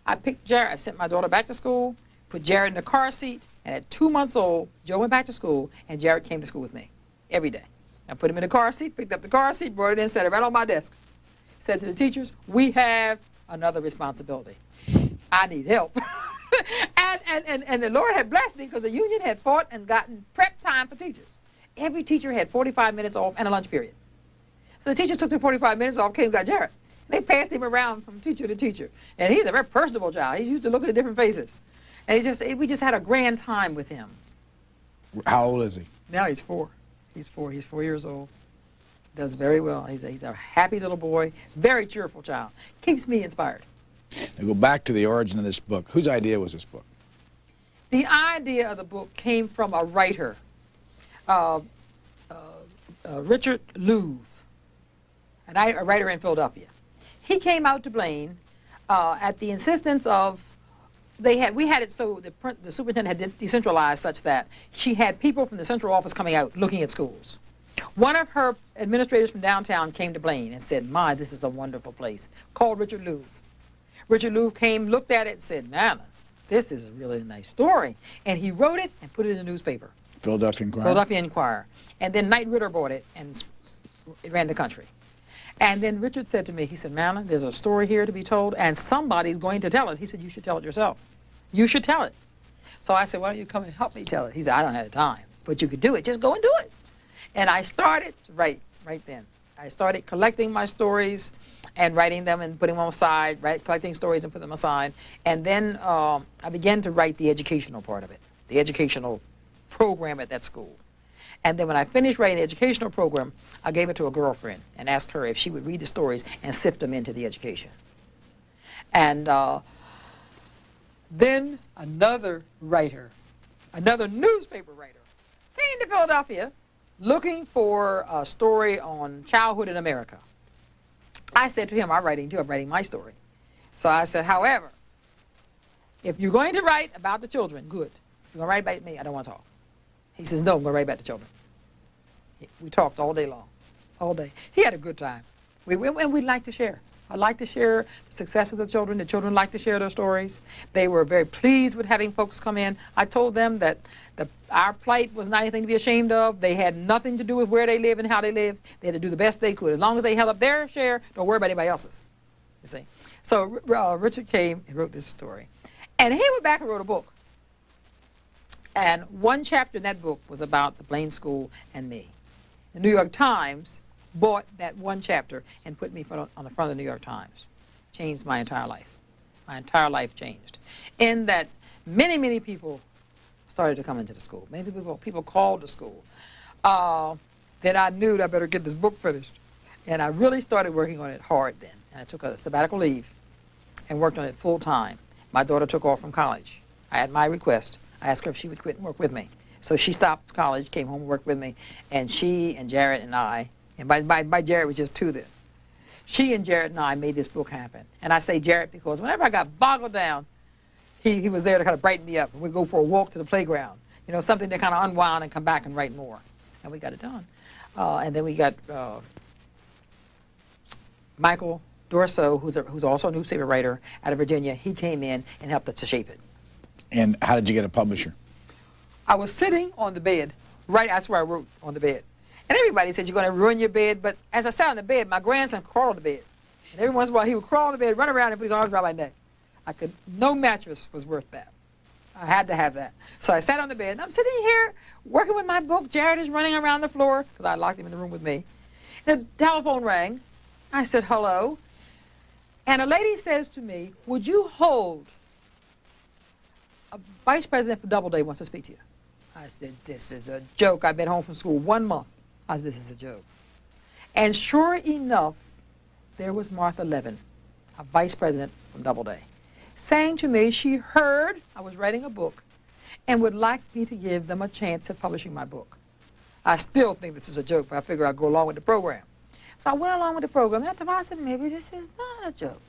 I picked Jared, I sent my daughter back to school, put Jared in the car seat, and at 2 months old, Joe went back to school, and Jared came to school with me every day. I put him in the car seat, picked up the car seat, brought it in, set it right on my desk. Said to the teachers, we have another responsibility. I need help. and the Lord had blessed me because the union had fought and gotten prep time for teachers. Every teacher had 45 minutes off and a lunch period. So the teacher took the 45 minutes off, came and got Jared. They passed him around from teacher to teacher. And he's a very personable child. He's used to look at different faces. And we just had a grand time with him. How old is he? Now he's 4. He's 4 years old. Does very well. He's a happy little boy, very cheerful child. Keeps me inspired. Now go back to the origin of this book. Whose idea was this book? The idea of the book came from a writer, Richard Louv, a writer in Philadelphia. He came out to Blaine at the insistence of, we had it so the superintendent had decentralized such that she had people from the central office coming out looking at schools. One of her administrators from downtown came to Blaine and said, my, this is a wonderful place, called Richard Louv. Richard Louv came, looked at it, and said, Nana, this is really a nice story. And he wrote it and put it in the newspaper. Philadelphia Inquirer? Philadelphia Inquirer. And then Knight Ridder bought it and it ran the country. And then Richard said to me, he said, Nana, there's a story here to be told, and somebody's going to tell it. He said, you should tell it yourself. You should tell it. So I said, why don't you come and help me tell it? He said, I don't have the time, but you could do it. Just go and do it. And I started right then. I started collecting my stories and writing them and putting them aside, collecting stories and putting them aside. And then I began to write the educational part of it, the educational program at that school. And then when I finished writing the educational program, I gave it to a girlfriend and asked her if she would read the stories and sift them into the education. And then another writer, another newspaper writer, came to Philadelphia looking for a story on childhood in America. I said to him, I'm writing too, I'm writing my story. So I said, however, if you're going to write about the children, good. If you're going to write about me, I don't want to talk. He says, no, I'm going to write about the children. We talked all day long, all day. He had a good time. And we like to share. I like to share the successes of the children. The children like to share their stories. They were very pleased with having folks come in. I told them that our plight was not anything to be ashamed of. They had nothing to do with where they live and how they live. They had to do the best they could. As long as they held up their share, don't worry about anybody else's, you see. So Richard came and wrote this story. And he went back and wrote a book. And one chapter in that book was about the Blaine School and me. The New York Times bought that one chapter and put me on the front of the New York Times. Changed my entire life. My entire life changed. In that many people started to come into the school. Many people called the school. Then I knew that I better get this book finished. And I really started working on it hard then. And I took a sabbatical leave and worked on it full time. My daughter took off from college. I had my request. I asked her if she would quit and work with me. So she stopped college, came home and worked with me. And she and Jared and I, and by Jared was just 2 then. She and Jared and I made this book happen. And I say Jared because whenever I got boggled down, he was there to kind of brighten me up. We'd go for a walk to the playground. You know, something to kind of unwind and come back and write more. And we got it done. And then we got Michael Dorso, who's also a newspaper writer out of Virginia. He came in and helped us to shape it. And how did you get a publisher? I was sitting on the bed, that's where I wrote, on the bed. And everybody said, you're going to ruin your bed. But as I sat on the bed, my grandson crawled on the bed. And every once in a while, he would crawl on the bed, run around, and put his arms around my neck. No mattress was worth that. I had to have that. So I sat on the bed, and I'm sitting here working with my book. Jared is running around the floor, because I locked him in the room with me. The telephone rang. I said, hello. And a lady says to me, would you hold, a vice president for Doubleday wants to speak to you. I said, this is a joke. I've been home from school 1 month. I said, this is a joke. And sure enough, there was Martha Levin, a vice president from Doubleday, saying to me she heard I was writing a book and would like me to give them a chance at publishing my book. I still think this is a joke, but I figure I'll go along with the program. So I went along with the program. After I said, maybe this is not a joke.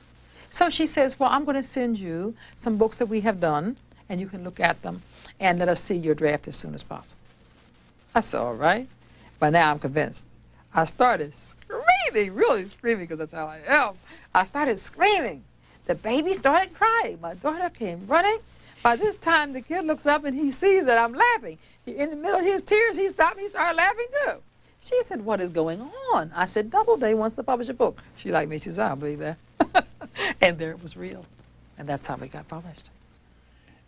So she says, well, I'm going to send you some books that we have done, and you can look at them, and let us see your draft as soon as possible. I said, all right. But now I'm convinced. I started screaming, really screaming, because that's how I am. I started screaming. The baby started crying. My daughter came running. By this time, the kid looks up and he sees that I'm laughing. In the middle of his tears, he stopped and he started laughing too. She said, what is going on? I said, Doubleday wants to publish a book. She liked me. She said, I don't believe that. And there it was real. And that's how it got published.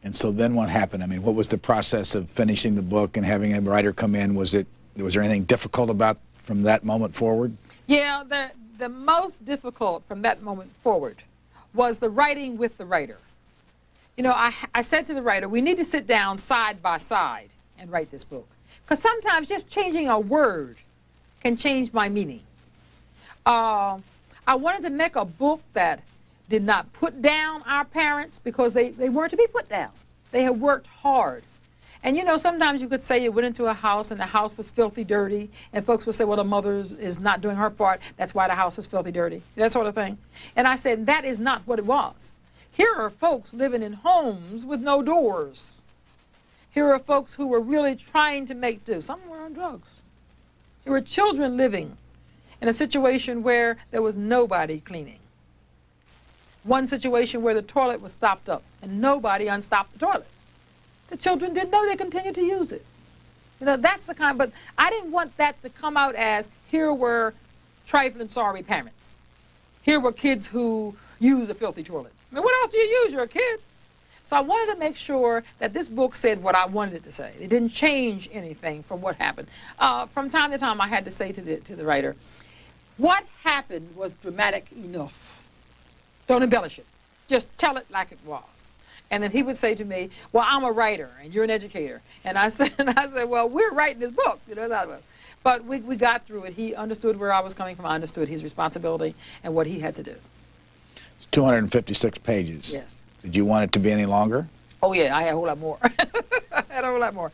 And so then what happened? I mean, what was the process of finishing the book and having a writer come in? Was there anything difficult about from that moment forward? Yeah, the most difficult from that moment forward was the writing with the writer. You know, I said to the writer, we need to sit down side by side and write this book. Because sometimes just changing a word can change my meaning. I wanted to make a book that did not put down our parents, because they weren't to be put down. They had worked hard. And you know, sometimes you could say you went into a house and the house was filthy dirty, and folks would say, well, the mother is not doing her part, that's why the house is filthy dirty, that sort of thing. And I said, that is not what it was. Here are folks living in homes with no doors. Here are folks who were really trying to make do. Some were on drugs. There were children living in a situation where there was nobody cleaning. One situation where the toilet was stopped up and nobody unstopped the toilet. The children didn't know they continued to use it. You know, that's the kind, but I didn't want that to come out as here were trifling sorry parents. Here were kids who use a filthy toilet. I mean, what else do you use? You're a kid. So I wanted to make sure that this book said what I wanted it to say. It didn't change anything from what happened. From time to time, I had to say to the writer, what happened was dramatic enough. Don't embellish it. Just tell it like it was. And then he would say to me, well, I'm a writer and you're an educator. And I said, well, we're writing this book, you know, that was. But we got through it. He understood where I was coming from. I understood his responsibility and what he had to do. It's 256 pages. Yes. Did you want it to be any longer? Oh, yeah, I had a whole lot more. I had a whole lot more.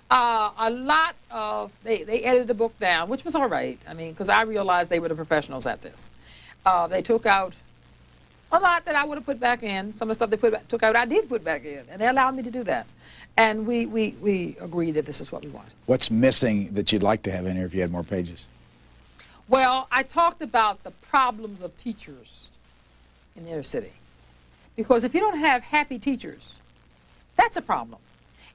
A lot of, they edited the book down, which was all right. I mean, because I realized they were the professionals at this. They took out a lot that I would have put back in. Some of the stuff they took out, I did put back in, and they allowed me to do that. And we agreed that this is what we want. What's missing that you'd like to have in here if you had more pages? Well, I talked about the problems of teachers in the inner city. Because if you don't have happy teachers, that's a problem.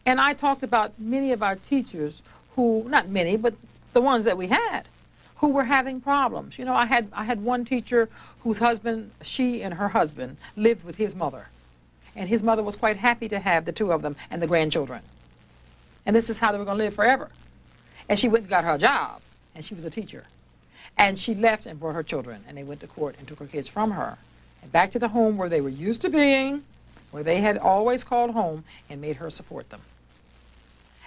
And I talked about many of our teachers who, not many, but the ones that we had, who were having problems. You know, I had one teacher whose husband, she and her husband, lived with his mother. And his mother was quite happy to have the two of them and the grandchildren. And this is how they were going to live forever. And she went and got her a job, and she was a teacher. And she left and brought her children, and they went to court and took her kids from her. And back to the home where they were used to being, where they had always called home, and made her support them.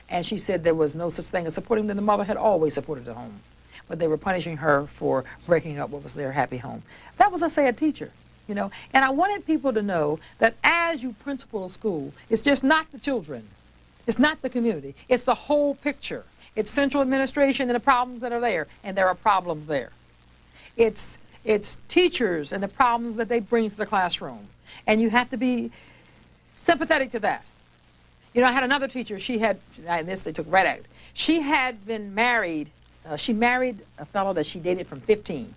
And she said there was no such thing as supporting them. The mother had always supported the home. But they were punishing her for breaking up what was their happy home. That was a sad teacher, you know. And I wanted people to know that as you principal a school, it's just not the children. It's not the community. It's the whole picture. It's central administration and the problems that are there, and there are problems there. It's teachers and the problems that they bring to the classroom. And you have to be sympathetic to that. You know, I had another teacher, she had, and this they took right out. She had been married, she married a fellow that she dated from 15.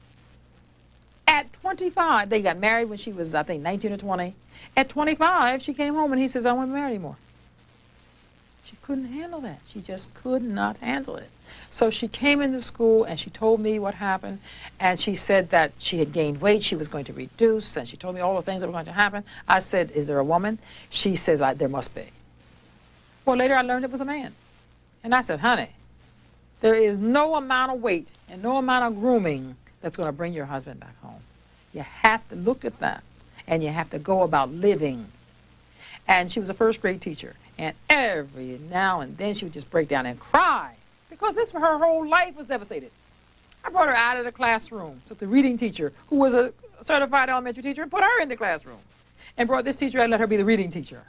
At 25, they got married when she was, I think, 19 or 20. At 25, she came home and he says, I don't want to marry anymore. She couldn't handle that. She just could not handle it. So she came into school and she told me what happened, and she said that she had gained weight, she was going to reduce, and she told me all the things that were going to happen. I said, is there a woman? She says, there must be. Well, later I learned it was a man. And I said, honey, there is no amount of weight and no amount of grooming that's going to bring your husband back home. You have to look at that. and you have to go about living. And she was a first grade teacher, and every now and then she would just break down and cry because her whole life was devastated. I brought her out of the classroom, took the reading teacher, who was a certified elementary teacher, and put her in the classroom, and brought this teacher out and let her be the reading teacher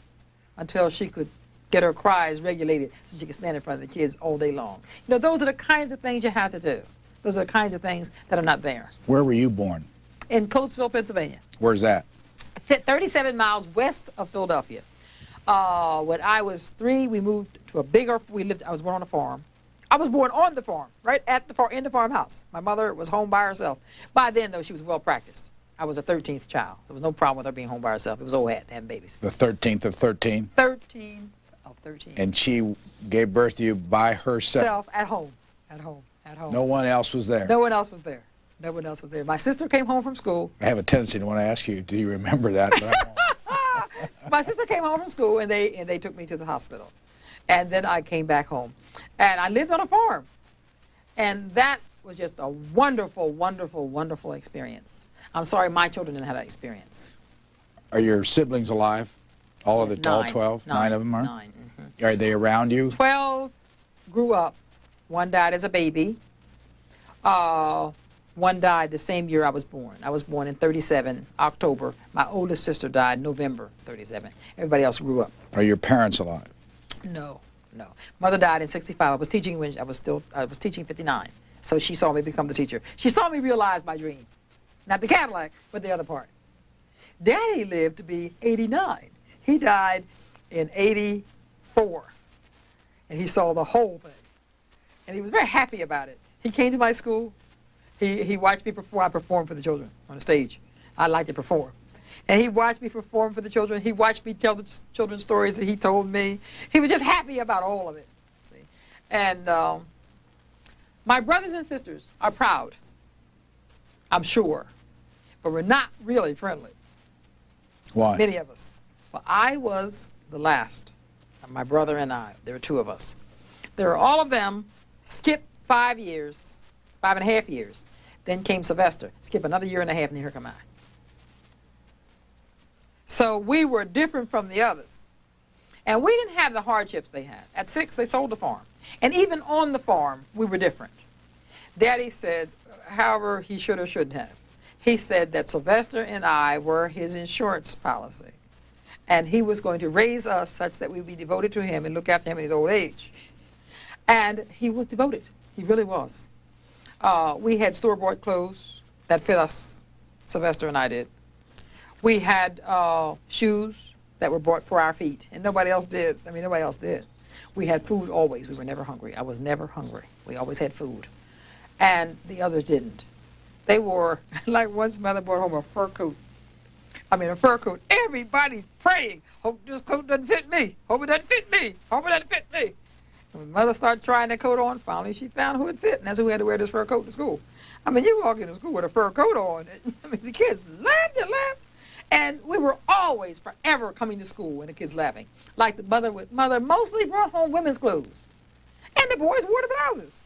until she could get her cries regulated so she could stand in front of the kids all day long. You know, those are the kinds of things you have to do. Those are the kinds of things that are not there. Where were you born? In Coatesville, Pennsylvania. Where's that? 37 miles west of Philadelphia. When I was 3, we moved to a bigger, I was born on a farm. I was born on the farm, right at the farm, in the farmhouse. My mother was home by herself. By then, though, she was well practiced. I was a 13th child. There was no problem with her being home by herself. It was old hat to have babies. The 13th of 13? 13th of 13. And she gave birth to you by herself? At home. At home. At home. No one else was there? No one else was there. No one else was there. My sister came home from school. I have a tendency to want to ask you, do you remember that? But I won't. My sister came home from school, and they took me to the hospital. And then I came back home. And I lived on a farm. And that was just a wonderful, wonderful, wonderful experience. I'm sorry my children didn't have that experience. Are your siblings alive? All of the all 12? 9 of them are? 9. Mm-hmm. Are they around you? 12 grew up. One died as a baby. One died the same year I was born. I was born in 37, October. My oldest sister died November 37. Everybody else grew up. Are your parents alive? No, no. Mother died in 65. I was teaching when I was teaching 59. So she saw me become the teacher. She saw me realize my dream. Not the Cadillac, but the other part. Daddy lived to be 89. He died in 84. And he saw the whole thing. And he was very happy about it. He came to my school. He watched me perform. I performed for the children on the stage. I like to perform. And he watched me perform for the children. He watched me tell the children stories that he told me. He was just happy about all of it. See? And my brothers and sisters are proud, I'm sure, but we're not really friendly. Why? Many of us. Well, I was the last. My brother and I. There were 2 of us. There were all of them. Skip 5 years, 5.5 years. Then came Sylvester. Skip another 1.5 years, and here come I. So we were different from the others. And we didn't have the hardships they had. At 6, they sold the farm. And even on the farm, we were different. Daddy said, however, he should or shouldn't have. He said that Sylvester and I were his insurance policy. And he was going to raise us such that we would be devoted to him and look after him in his old age. And he was devoted. He really was. We had store-bought clothes that fit us. Sylvester and I did. We had shoes that were bought for our feet, and nobody else did. I mean, nobody else did. We had food always. We were never hungry. I was never hungry. We always had food. And the others didn't. They wore, like once mother brought home a fur coat. I mean, a fur coat. Everybody's praying. Hope this coat doesn't fit me. Hope it doesn't fit me. Hope it doesn't fit me. And when mother started trying that coat on, finally she found who it fit, and that's who had to wear this fur coat to school. I mean, you walk into school with a fur coat on. I mean, the kids laughed and laughed. And we were always, forever coming to school and the kids laughing. Like the mother mostly brought home women's clothes. And the boys wore the blouses.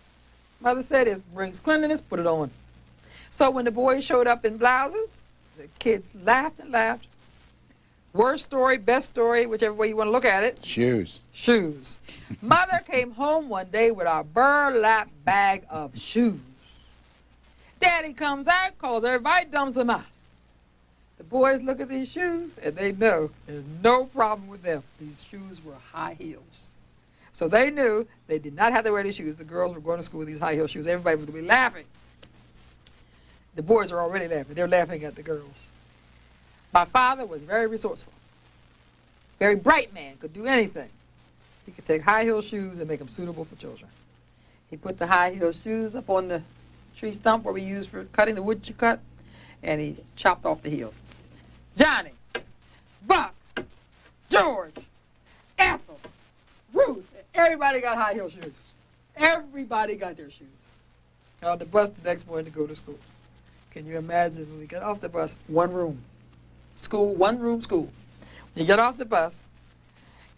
Mother said, it brings cleanliness, put it on. So when the boys showed up in blouses, the kids laughed and laughed. Worst story, best story, whichever way you want to look at it. Shoes. Shoes. Mother came home one day with a burlap bag of shoes. Daddy comes out, calls everybody, dumps them out. The boys look at these shoes, and they know there's no problem with them. These shoes were high heels. So they knew they did not have to wear these shoes. The girls were going to school with these high heel shoes. Everybody was going to be laughing. The boys are already laughing. They're laughing at the girls. My father was very resourceful. Very bright man, could do anything. He could take high heel shoes and make them suitable for children. He put the high heel shoes up on the tree stump where we used for cutting the wood you cut, and he chopped off the heels. Johnny, Buck, George, Ethel, Ruth, everybody got high heel shoes. Everybody got their shoes. Got on the bus the next morning to go to school. Can you imagine when we got off the bus, one room, school, one room school. When you get off the bus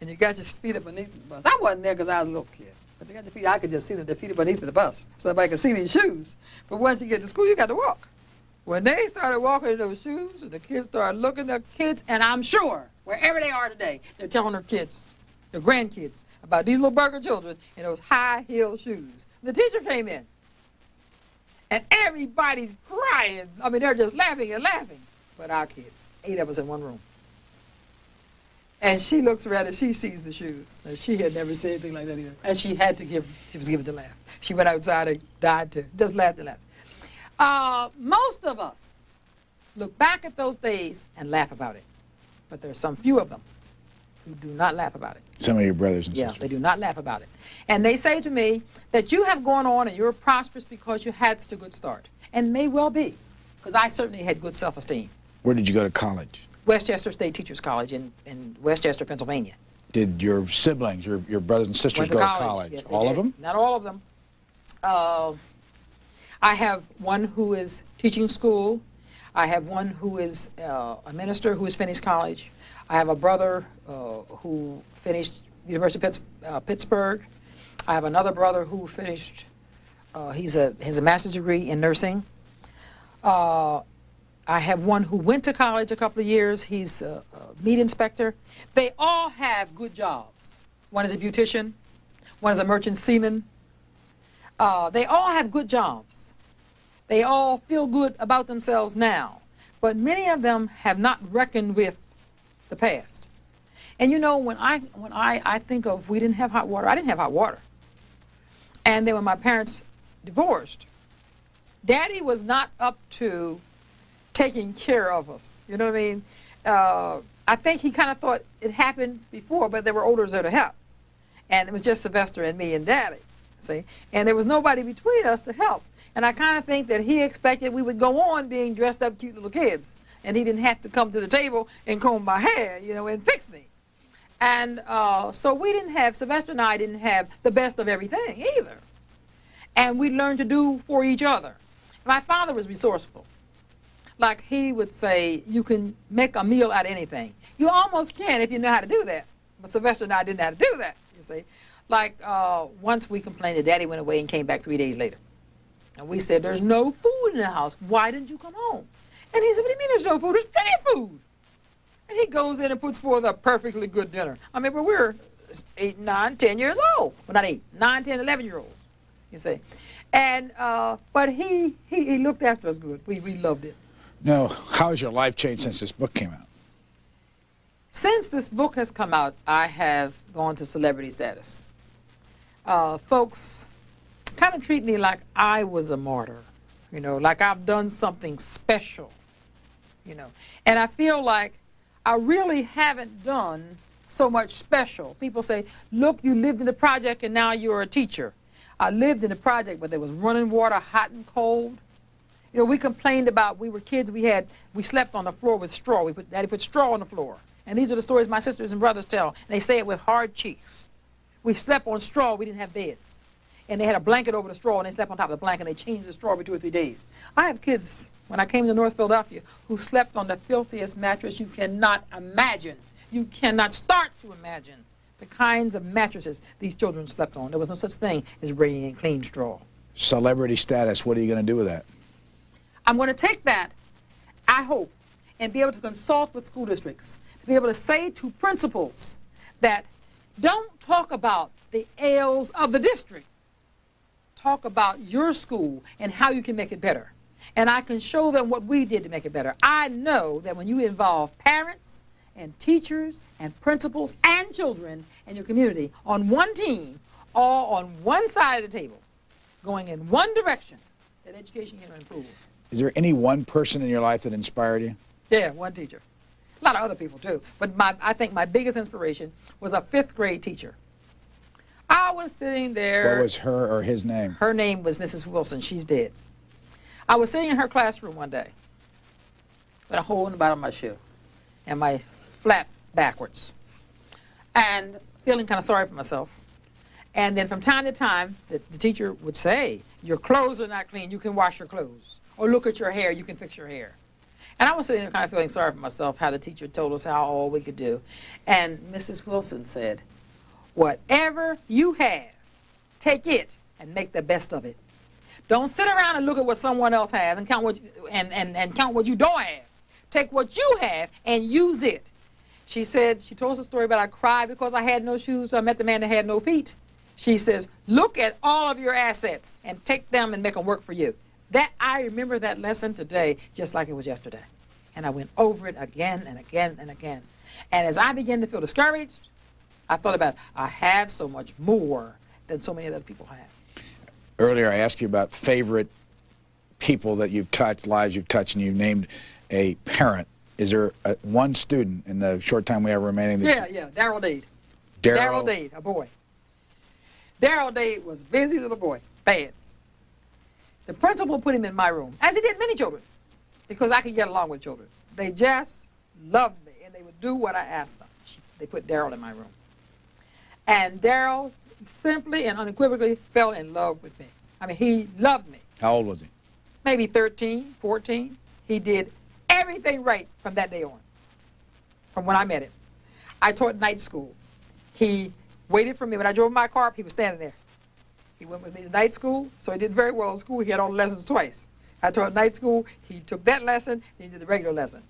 and you got your feet up beneath the bus. I wasn't there because I was a little kid. But you got your feet, I could just see that their feet are beneath the bus. So everybody could see these shoes. But once you get to school, you got to walk. When they started walking in those shoes, and the kids started looking at kids, and I'm sure, wherever they are today, they're telling their kids, their grandkids, about these little burger children in those high-heeled shoes. The teacher came in, and everybody's crying. I mean, they're just laughing and laughing. But our kids, 8 of us in one room. And she looks around and she sees the shoes. And she had never said anything like that either. And she had to give, she was giving the laugh. She went outside and died too. Just laughed and laughed. Most of us look back at those days and laugh about it. But there are some few of them who do not laugh about it. Some of your brothers and sisters. Yeah, they do not laugh about it. And they say to me that you have gone on and you're prosperous because you had such a good start. And may well be, because I certainly had good self-esteem. Where did you go to college? Westchester State Teachers College in Westchester, Pennsylvania. Did your siblings, your brothers and sisters go to college? Yes, all did. of them? Not all of them. I have one who is teaching school. I have one who is a minister who has finished college. I have a brother who finished the University of Pittsburgh. I have another brother who finished, he has a master's degree in nursing. I have one who went to college a couple of years. He's a meat inspector. They all have good jobs. One is a beautician. One is a merchant seaman. They all have good jobs. They all feel good about themselves now. But many of them have not reckoned with the past. And you know, when I think of, we didn't have hot water. I didn't have hot water. And then when my parents divorced, Daddy was not up to taking care of us. You know what I mean? I think he kind of thought it happened before, but there were olders there to help. And it was just Sylvester and me and Daddy, see? And there was nobody between us to help. And I kind of think that he expected we would go on being dressed up cute little kids. And he didn't have to come to the table and comb my hair, you know, and fix me. And so we didn't have, Sylvester and I didn't have the best of everything either. And we learned to do for each other. My father was resourceful. Like he would say, you can make a meal out of anything. You almost can if you know how to do that. But Sylvester and I didn't know how to do that, you see. Like once we complained that Daddy went away and came back 3 days later. And we said, there's no food in the house. Why didn't you come home? And he said, what do you mean there's no food? There's plenty of food. And he goes in and puts forth a perfectly good dinner. I mean, but we're 8, 9, 10 years old. Well, not 8, 9, 10, 11-year-olds, you see. And, but he looked after us good. We loved it. No, how has your life changed since this book came out? Since this book has come out, I have gone to celebrity status. Folks kind of treat me like I was a martyr, you know, like I've done something special, you know. And I feel like I really haven't done so much special. People say, look, you lived in the project and now you're a teacher. I lived in the project, but there was running water, hot and cold. You know, we complained about, we were kids, we slept on the floor with straw. Daddy put straw on the floor. And these are the stories my sisters and brothers tell. And they say it with hard cheeks. We slept on straw, we didn't have beds. And they had a blanket over the straw, and they slept on top of the blanket, and they changed the straw every 2 or 3 days. I have kids, when I came to North Philadelphia, who slept on the filthiest mattress you cannot imagine. You cannot start to imagine the kinds of mattresses these children slept on. There was no such thing as bringing in clean straw. Celebrity status, what are you going to do with that? I'm going to take that, I hope, and be able to consult with school districts, to be able to say to principals that don't talk about the ails of the district. Talk about your school and how you can make it better. And I can show them what we did to make it better. I know that when you involve parents and teachers and principals and children in your community on one team, all on one side of the table, going in one direction, that education can improve. Is there any one person in your life that inspired you? Yeah, one teacher. A lot of other people too. But I think my biggest inspiration was a 5th grade teacher. I was sitting there. What was her or his name? Her name was Mrs. Wilson. She's dead. I was sitting in her classroom one day with a hole in the bottom of my shoe and my flap backwards and feeling kind of sorry for myself. And then from time to time, the teacher would say, your clothes are not clean, you can wash your clothes. Or look at your hair, you can fix your hair. And I was sitting there kind of feeling sorry for myself, how the teacher told us how all we could do. And Mrs. Wilson said, whatever you have, take it and make the best of it. Don't sit around and look at what someone else has and count what and count what you don't have. Take what you have and use it. She said, she told us a story about I cried because I had no shoes, so I met the man that had no feet. She says, look at all of your assets and take them and make them work for you. That, I remember that lesson today just like it was yesterday. And I went over it again and again and again. And as I began to feel discouraged, I thought about, I have so much more than so many other people have. Earlier I asked you about favorite people that you've touched, lives you've touched, and you named a parent. Is there one student in the short time we have remaining? Yeah, Daryl Dade. Daryl Dade, a boy. Daryl Dade was a busy little boy, bad. The principal put him in my room, as he did many children, because I could get along with children. They just loved me, and they would do what I asked them. They put Daryl in my room. And Daryl simply and unequivocally fell in love with me. I mean, he loved me. How old was he? Maybe 13, 14. He did everything right from that day on, from when I met him. I taught night school. He waited for me. When I drove my car up, he was standing there. He went with me to night school, so he did very well in school. He had all the lessons twice. I taught night school. He took that lesson, and he did the regular lesson.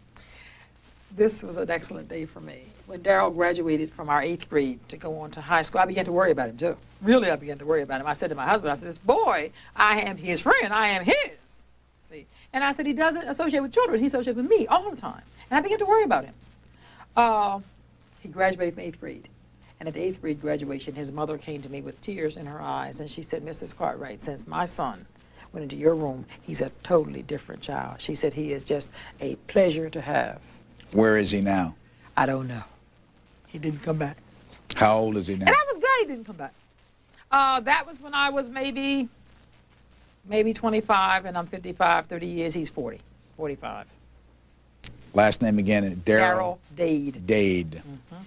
This was an excellent day for me. When Daryl graduated from our 8th grade to go on to high school, I began to worry about him, too. Really, I began to worry about him. I said to my husband, I said, this boy, I am his friend. I am his. See? And I said, he doesn't associate with children. He associates with me all the time. And I began to worry about him. He graduated from 8th grade. And at the 8th grade graduation, his mother came to me with tears in her eyes, and she said, Mrs. Cartwright, since my son went into your room, he's a totally different child. She said, he is just a pleasure to have. Where is he now? I don't know. He didn't come back. How old is he now? And I was glad he didn't come back. That was when I was maybe 25, and I'm 55, 30 years, he's 40, 45. Last name again, Daryl Dade. Dade. Mm-hmm.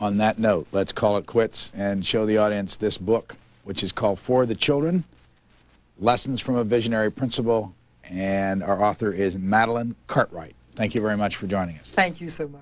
On that note, let's call it quits and show the audience this book, which is called For the Children, Lessons from a Visionary Principal, and our author is Madeline Cartwright. Thank you very much for joining us. Thank you so much.